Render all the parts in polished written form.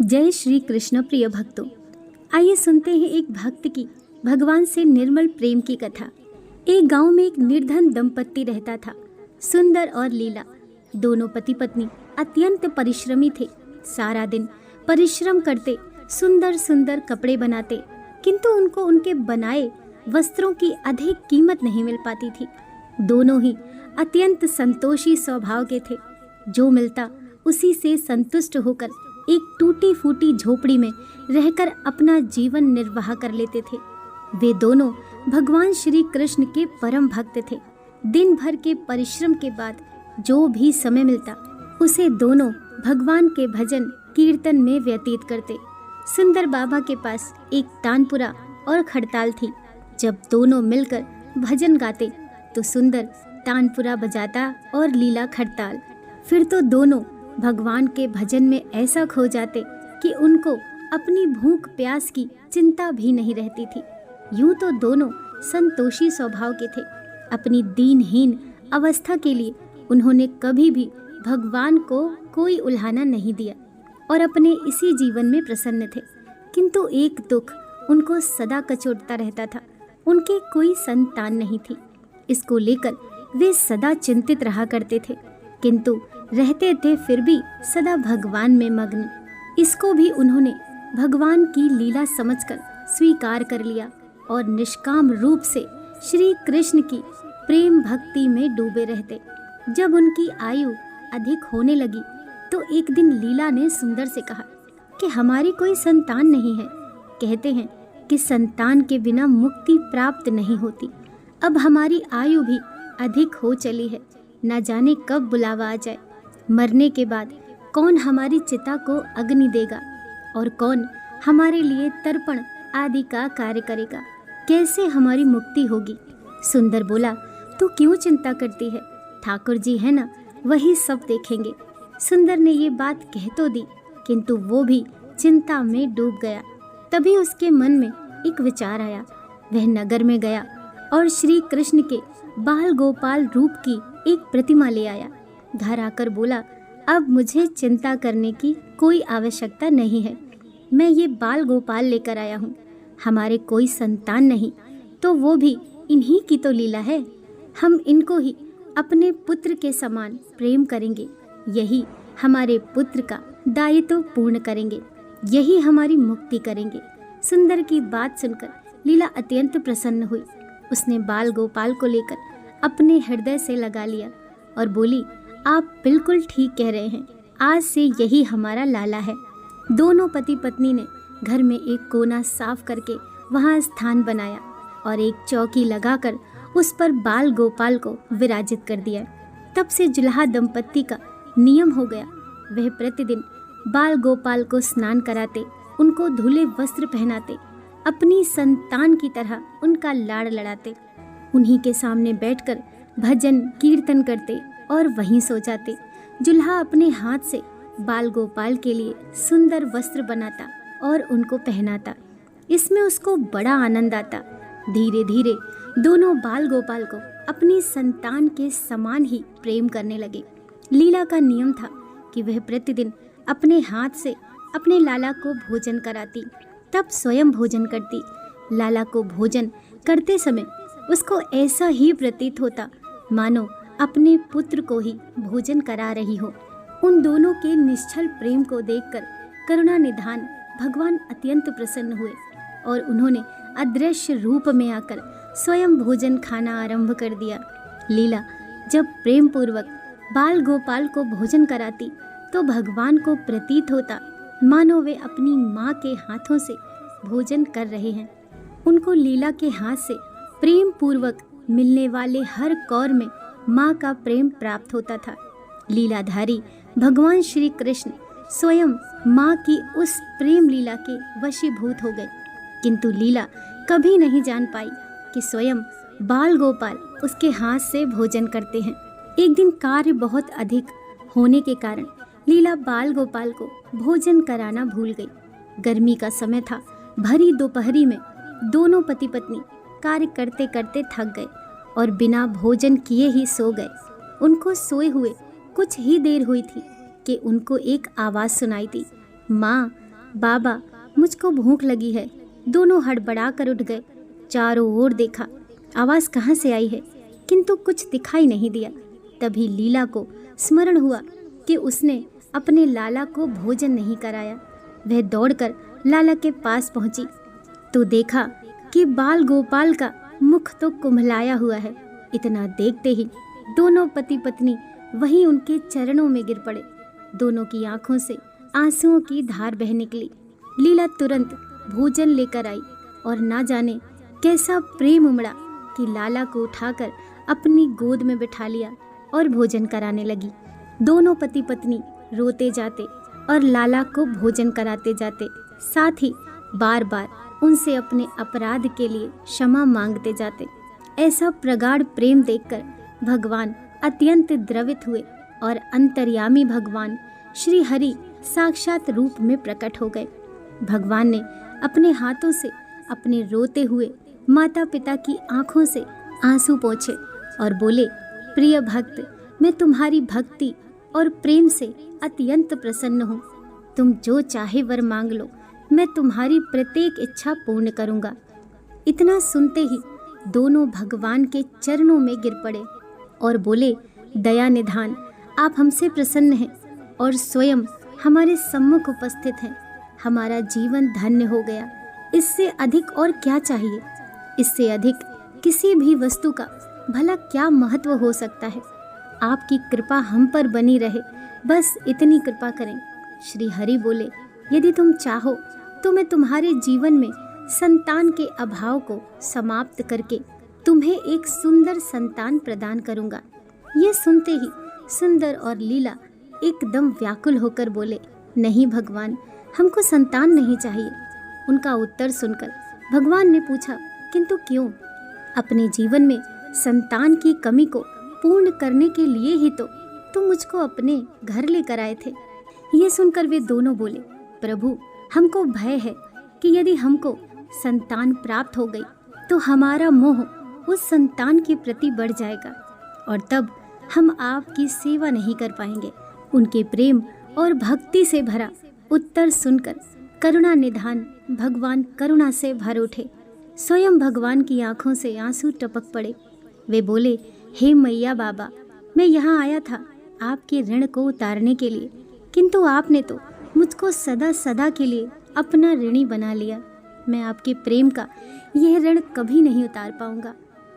जय श्री कृष्ण प्रिय भक्तों, आइए सुनते हैं एक भक्त की भगवान से निर्मल प्रेम की कथा। एक गांव में एक निर्धन दंपत्ति रहता था। सुंदर और लीला दोनों पति पत्नी अत्यंत परिश्रमी थे। सारा दिन परिश्रम करते, सुंदर सुंदर कपड़े बनाते, किंतु उनको उनके बनाए वस्त्रों की अधिक कीमत नहीं मिल पाती थी। दोनों ही अत्यंत संतोषी स्वभाव के थे। जो मिलता उसी से संतुष्ट होकर एक टूटी फूटी झोपड़ी में रहकर अपना जीवन निर्वाह कर लेते थे। वे दोनों भगवान श्री कृष्ण के परम भक्त थे। दिन भर के परिश्रम के बाद जो भी समय मिलता उसे दोनों भगवान के भजन कीर्तन में व्यतीत करते। सुंदर बाबा के पास एक तानपुरा और खड़ताल थी। जब दोनों मिलकर भजन गाते तो सुंदर तानपुरा बजाता और लीला खड़ताल। फिर तो दोनों भगवान के भजन में ऐसा खो जाते कि उनको अपनी भूख प्यास की चिंता भी नहीं रहती थी। यूं तो दोनों संतोषी स्वभाव के थे। अपनी दीनहीन अवस्था के लिए उन्होंने कभी भी भगवान को कोई उल्हाना नहीं दिया और अपने इसी जीवन में प्रसन्न थे। किंतु एक दुख उनको सदा कचोटता रहता था। उनके कोई संतान नहीं थी। इसको लेकर वे सदा चिंतित रहा करते थे, किंतु रहते थे फिर भी सदा भगवान में मग्न। इसको भी उन्होंने भगवान की लीला समझकर स्वीकार कर लिया और निष्काम रूप से श्री कृष्ण की प्रेम भक्ति में डूबे रहते। जब उनकी आयु अधिक होने लगी तो एक दिन लीला ने सुंदर से कहा कि हमारी कोई संतान नहीं है। कहते हैं कि संतान के बिना मुक्ति प्राप्त नहीं होती। अब हमारी आयु भी अधिक हो चली है, न जाने कब बुलावा आ जाए। मरने के बाद कौन हमारी चिता को अग्नि देगा और कौन हमारे लिए तर्पण आदि का कार्य करेगा? कैसे हमारी मुक्ति होगी? सुंदर बोला, तू क्यों चिंता करती है? ठाकुर जी है ना, वही सब देखेंगे। सुंदर ने ये बात कह तो दी, किंतु वो भी चिंता में डूब गया। तभी उसके मन में एक विचार आया। वह नगर में गया और श्री कृष्ण के बाल गोपाल रूप की एक प्रतिमा ले आया। घर आकर बोला, अब मुझे चिंता करने की कोई आवश्यकता नहीं है। मैं ये बाल गोपाल लेकर आया हूँ। हमारे कोई संतान नहीं, तो वो भी इन्हीं की तो लीला है। हम इनको ही अपने पुत्र के समान प्रेम करेंगे। यही हमारे पुत्र का दायित्व पूर्ण करेंगे। यही हमारी मुक्ति करेंगे। सुंदर की बात सुनकर लीला अत्यंत प्रसन्न हुई। उसने बाल गोपाल को लेकर अपने हृदय से लगा लिया और बोली, आप बिल्कुल ठीक कह रहे हैं। आज से यही हमारा लाला है। दोनों पति पत्नी ने घर में एक कोना साफ करके वहां स्थान बनाया और एक चौकी लगाकर उस पर बाल गोपाल को विराजित कर दिया। तब से जुल्हा दंपत्ति का नियम हो गया। वह प्रतिदिन बाल गोपाल को स्नान कराते, उनको धुले वस्त्र पहनाते, अपनी संतान की तरह उनका लाड़ लड़ाते। उन्हीं के सामने बैठकर भजन कीर्तन करते और वहीं सो जाते। जुल्हा अपने हाथ से बाल गोपाल के लिए सुंदर वस्त्र बनाता और उनको पहनाता। इसमें उसको बड़ा आनंद आता। धीरे धीरे दोनों बाल गोपाल को अपनी संतान के समान ही प्रेम करने लगे। लीला का नियम था कि वह प्रतिदिन अपने हाथ से अपने लाला को भोजन कराती, तब स्वयं भोजन करती। लाला को भोजन करते समय उसको ऐसा ही प्रतीत होता मानो अपने पुत्र को ही भोजन करा रही हो। उन दोनों के निश्चल प्रेम को देखकर करुणा निधान भगवान अत्यंत प्रसन्न हुए और उन्होंने अदृश्य रूप में आकर स्वयं भोजन खाना आरंभ कर दिया। लीला जब प्रेम पूर्वक बाल गोपाल को भोजन कराती तो भगवान को प्रतीत होता मानो वे अपनी माँ के हाथों से भोजन कर रहे हैं। उनको लीला के हाथ से प्रेम पूर्वक मिलने वाले हर कौर में माँ का प्रेम प्राप्त होता था। लीलाधारी भगवान श्री कृष्ण स्वयं माँ की उस प्रेम लीला के वशीभूत हो गए, किंतु लीला कभी नहीं जान पाई कि स्वयं बाल गोपाल उसके हाथ से भोजन करते हैं। एक दिन कार्य बहुत अधिक होने के कारण लीला बाल गोपाल को भोजन कराना भूल गई। गर्मी का समय था। भरी दोपहरी में दोनों पति पत्नी कार्य करते करते थक गए और बिना भोजन किए ही सो गए। उनको सोए हुए कुछ ही देर हुई थी कि उनको एक आवाज़ सुनाई दी, माँ बाबा, मुझको भूख लगी है। दोनों हड़बड़ा कर उठ गए। चारों ओर देखा, आवाज़ कहाँ से आई है, किंतु कुछ दिखाई नहीं दिया। तभी लीला को स्मरण हुआ कि उसने अपने लाला को भोजन नहीं कराया। वह दौड़कर लाला के पास पहुंची तो देखा कि बाल गोपाल का मुख तो कुम्हलाया हुआ है। इतना देखते ही दोनों पति पत्नी वहीं उनके चरणों में गिर पड़े। दोनों की आंखों से आंसुओं की धार बह निकली। लीला तुरंत भोजन लेकर आई और ना जाने कैसा प्रेम उमड़ा कि लाला को उठाकर अपनी गोद में बिठा लिया और भोजन कराने लगी। दोनों पति पत्नी रोते जाते और लाला को भोजन कराते जाते, साथ ही बार बार उनसे अपने अपराध के लिए क्षमा मांगते जाते। ऐसा प्रगाढ़ प्रेम देखकर भगवान अत्यंत द्रवित हुए और अंतर्यामी भगवान श्री हरि साक्षात रूप में प्रकट हो गए। भगवान ने अपने हाथों से अपने रोते हुए माता पिता की आंखों से आंसू पोंछे और बोले, प्रिय भक्त, मैं तुम्हारी भक्ति और प्रेम से अत्यंत प्रसन्न हूँ। तुम जो चाहे वर मांग लो, मैं तुम्हारी प्रत्येक इच्छा पूर्ण करूँगा। इतना सुनते ही दोनों भगवान के चरणों में गिर पड़े और बोले, दया निधान, आप हमसे प्रसन्न हैं और स्वयं हमारे सम्मुख उपस्थित हैं। हमारा जीवन धन्य हो गया। इससे अधिक और क्या चाहिए? इससे अधिक किसी भी वस्तु का भला क्या महत्व हो सकता है? आपकी कृपा हम पर बनी रहे, बस इतनी कृपा करें। श्री हरि बोले, यदि तुम चाहो तो मैं तुम्हारे जीवन में संतान के अभाव को समाप्त करके तुम्हें एक सुंदर संतान प्रदान करूंगा। ये सुनते ही सुंदर और लीला एकदम व्याकुल होकर बोले, नहीं भगवान, हमको संतान नहीं चाहिए। उनका उत्तर सुनकर भगवान ने पूछा, किंतु क्यों? अपने जीवन में संतान की कमी को पूर्ण करने के लिए ही तो तुम मुझको अपने घर लेकर आए थे। ये सुनकर वे दोनों बोले, प्रभु, हमको भय है कि यदि हमको संतान प्राप्त हो गई तो हमारा मोह उस संतान के प्रति बढ़ जाएगा और तब हम आपकी सेवा नहीं कर पाएंगे। उनके प्रेम और भक्ति से भरा उत्तर सुनकर करुणा निधान भगवान करुणा से भर उठे। स्वयं भगवान की आंखों से आंसू टपक पड़े। वे बोले, हे मैया बाबा, मैं यहाँ आया था आपके ऋण को उतारने के लिए, किंतु आपने तो मुझको सदा सदा के लिए अपना ऋणी बना लिया। मैं आपके प्रेम का यह ऋण कभी नहीं उतार पाऊंगा।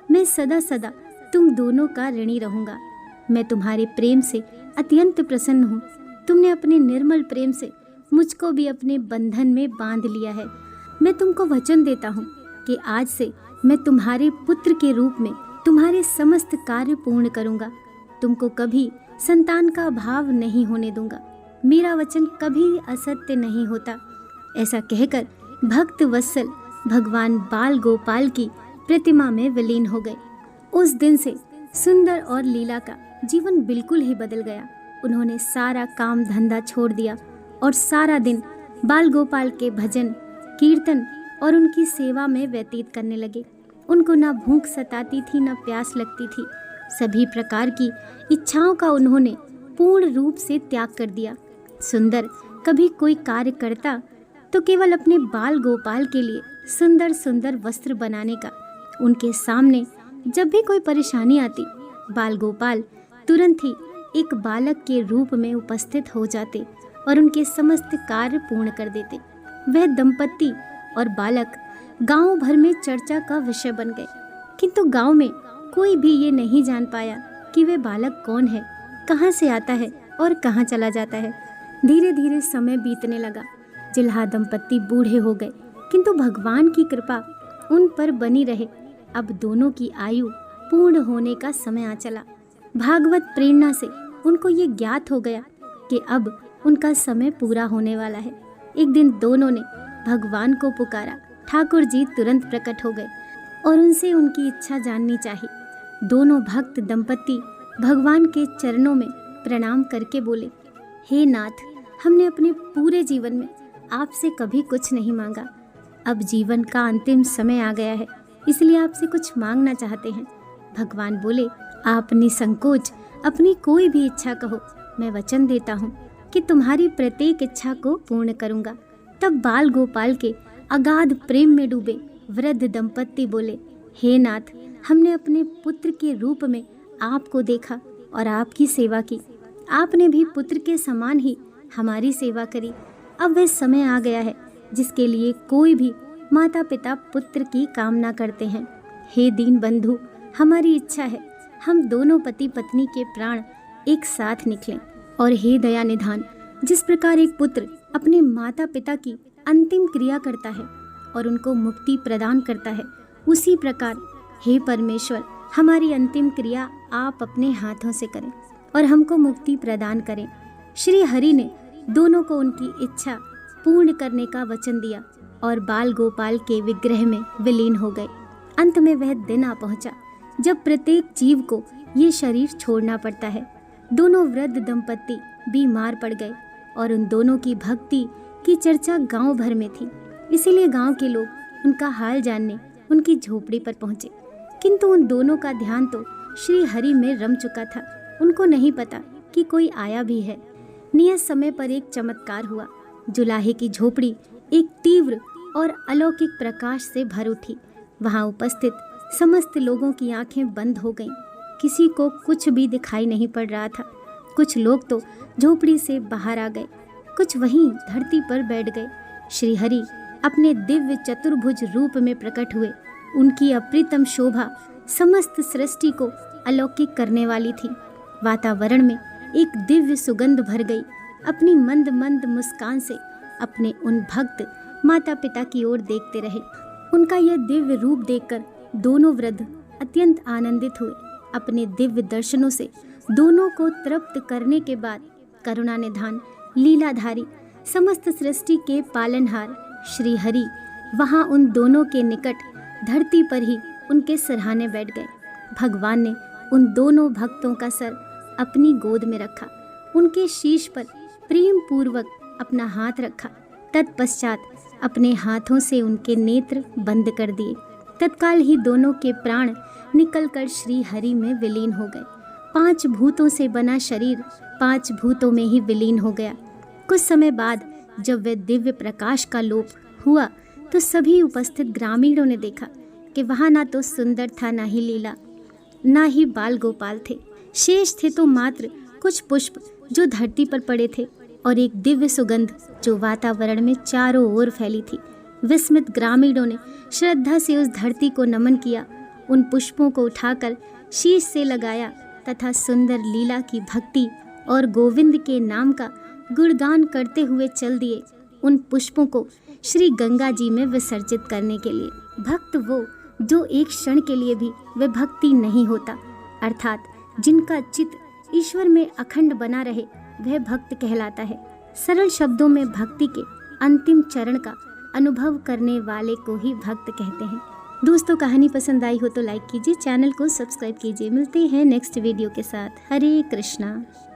मैं सदा सदा तुम दोनों का ऋणी रहूंगा। मैं तुम्हारे प्रेम से अत्यंत प्रसन्न हूँ। तुमने अपने निर्मल प्रेम से मुझको भी अपने बंधन में बांध लिया है। मैं तुमको वचन देता हूँ कि आज से मैं तुम्हारे पुत्र के रूप में तुम्हारे समस्त कार्य पूर्ण करूँगा। तुमको कभी संतान का अभाव नहीं होने दूंगा। मेरा वचन कभी असत्य नहीं होता। ऐसा कहकर भक्त वत्सल भगवान बाल गोपाल की प्रतिमा में विलीन हो गए। उस दिन से सुंदर और लीला का जीवन बिल्कुल ही बदल गया। उन्होंने सारा काम धंधा छोड़ दिया और सारा दिन बाल गोपाल के भजन कीर्तन और उनकी सेवा में व्यतीत करने लगे। उनको ना भूख सताती थी, ना प्यास लगती थी। सभी प्रकार की इच्छाओं का उन्होंने पूर्ण रूप से त्याग कर दिया। सुंदर कभी कोई कार्य करता तो केवल अपने बाल गोपाल के लिए सुंदर सुंदर वस्त्र बनाने का। उनके सामने जब भी कोई परेशानी आती, बाल गोपाल तुरंत ही एक बालक के रूप में उपस्थित हो जाते और उनके समस्त कार्य पूर्ण कर देते। वह दंपति और बालक गांव भर में चर्चा का विषय बन गए, किंतु गांव में कोई भी ये नहीं जान पाया कि वे बालक कौन है, कहाँ से आता है और कहाँ चला जाता है। धीरे धीरे समय बीतने लगा। जिल्हा दंपति बूढ़े हो गए, किंतु भगवान की कृपा उन पर बनी रहे। अब दोनों की आयु पूर्ण होने का समय आ चला। भागवत प्रेरणा से उनको ये ज्ञात हो गया कि अब उनका समय पूरा होने वाला है। एक दिन दोनों ने भगवान को पुकारा। ठाकुर जी तुरंत प्रकट हो गए और उनसे उनकी इच्छा जाननी चाहिए। दोनों भक्त दंपति भगवान के चरणों में प्रणाम करके बोले, हे नाथ, हमने अपने पूरे जीवन में आपसे कभी कुछ नहीं मांगा। अब जीवन का अंतिम समय आ गया है, इसलिए आपसे कुछ मांगना चाहते हैं। भगवान बोले, आप निसंकोच अपनी कोई भी इच्छा कहो। मैं वचन देता हूँ कि तुम्हारी प्रत्येक इच्छा को पूर्ण करूँगा। तब बाल गोपाल के अगाध प्रेम में डूबे वृद्ध दंपत्ति बोले, हे नाथ, हमने अपने पुत्र के रूप में आपको देखा और आपकी सेवा की। आपने भी पुत्र के समान ही हमारी सेवा करी। अब वह समय आ गया है जिसके लिए कोई भी माता पिता पुत्र की कामना करते हैं। हे दीन बंधु, हमारी इच्छा है हम दोनों पति पत्नी के प्राण एक साथ निकलें। और हे दया निधान, जिस प्रकार एक पुत्र अपने माता पिता की अंतिम क्रिया करता है और उनको मुक्ति प्रदान करता है, उसी प्रकार हे परमेश्वर, हमारी अंतिम क्रिया आप अपने हाथों से करें और हमको मुक्ति प्रदान करें। श्री हरि ने दोनों को उनकी इच्छा पूर्ण करने का वचन दिया और बाल गोपाल के विग्रह में विलीन हो गए। अंत में वह दिन आ पहुंचा जब प्रत्येक जीव को ये शरीर छोड़ना पड़ता है। दोनों वृद्ध दंपत्ति बीमार पड़ गए और उन दोनों की भक्ति की चर्चा गांव भर में थी। इसीलिए गांव के लोग उनका हाल जानने उनकी झोपड़ी पर पहुंचे। किंतु उन दोनों का ध्यान तो श्री हरि में रम चुका था। उनको नहीं पता कि कोई आया भी है। नियत समय पर एक चमत्कार हुआ। जुलाहे की झोपड़ी एक तीव्र और अलौकिक प्रकाश से भर उठी। वहां उपस्थित समस्त लोगों की आंखें बंद हो गईं। किसी को कुछ भी दिखाई नहीं पड़ रहा था। कुछ लोग तो झोपड़ी से बाहर आ गए, कुछ वहीं धरती पर बैठ गए। श्री हरि अपने दिव्य चतुर्भुज रूप में प्रकट हुए। उनकी अप्रितम शोभा समस्त सृष्टि को अलौकिक करने वाली थी। वातावरण में एक दिव्य सुगंध भर गई। अपनी मंद मंद मुस्कान से अपने उन भक्त माता पिता की ओर देखते रहे। उनका यह दिव्य रूप देखकर दोनों वृद्ध अत्यंत आनंदित हुए। अपने दिव्य दर्शनों से दोनों को तृप्त करने के बाद करुणा निधान लीलाधारी समस्त सृष्टि के पालनहार श्री हरि वहां उन दोनों के निकट धरती पर ही उनके सिरहाने बैठ गए। भगवान ने उन दोनों भक्तों का सर अपनी गोद में रखा, उनके शीश पर प्रेम पूर्वक अपना हाथ रखा। तत्पश्चात अपने हाथों से उनके नेत्र बंद कर दिए। तत्काल ही दोनों के प्राण निकलकर श्री हरि में विलीन हो गए। 5 भूतों से बना शरीर 5 भूतों में ही विलीन हो गया। कुछ समय बाद जब वह दिव्य प्रकाश का लोप हुआ तो सभी उपस्थित ग्रामीणों ने देखा कि वहां ना तो सुंदर था, ना ही लीला, ना ही बाल गोपाल थे। शेष थे तो मात्र कुछ पुष्प जो धरती पर पड़े थे और एक दिव्य सुगंध जो वातावरण में चारों ओर फैली थी। विस्मित ग्रामीणों ने श्रद्धा से उस धरती को नमन किया। उन पुष्पों को उठाकर शीश से लगाया तथा सुंदर लीला की भक्ति और गोविंद के नाम का गुणगान करते हुए चल दिए उन पुष्पों को श्री गंगा जी में विसर्जित करने के लिए। भक्त वो जो एक क्षण के लिए भी वह भक्ति नहीं होता, अर्थात जिनका चित्त ईश्वर में अखंड बना रहे, वह भक्त कहलाता है। सरल शब्दों में भक्ति के अंतिम चरण का अनुभव करने वाले को ही भक्त कहते हैं। दोस्तों, कहानी पसंद आई हो तो लाइक कीजिए, चैनल को सब्सक्राइब कीजिए। मिलते हैं नेक्स्ट वीडियो के साथ। हरे कृष्णा।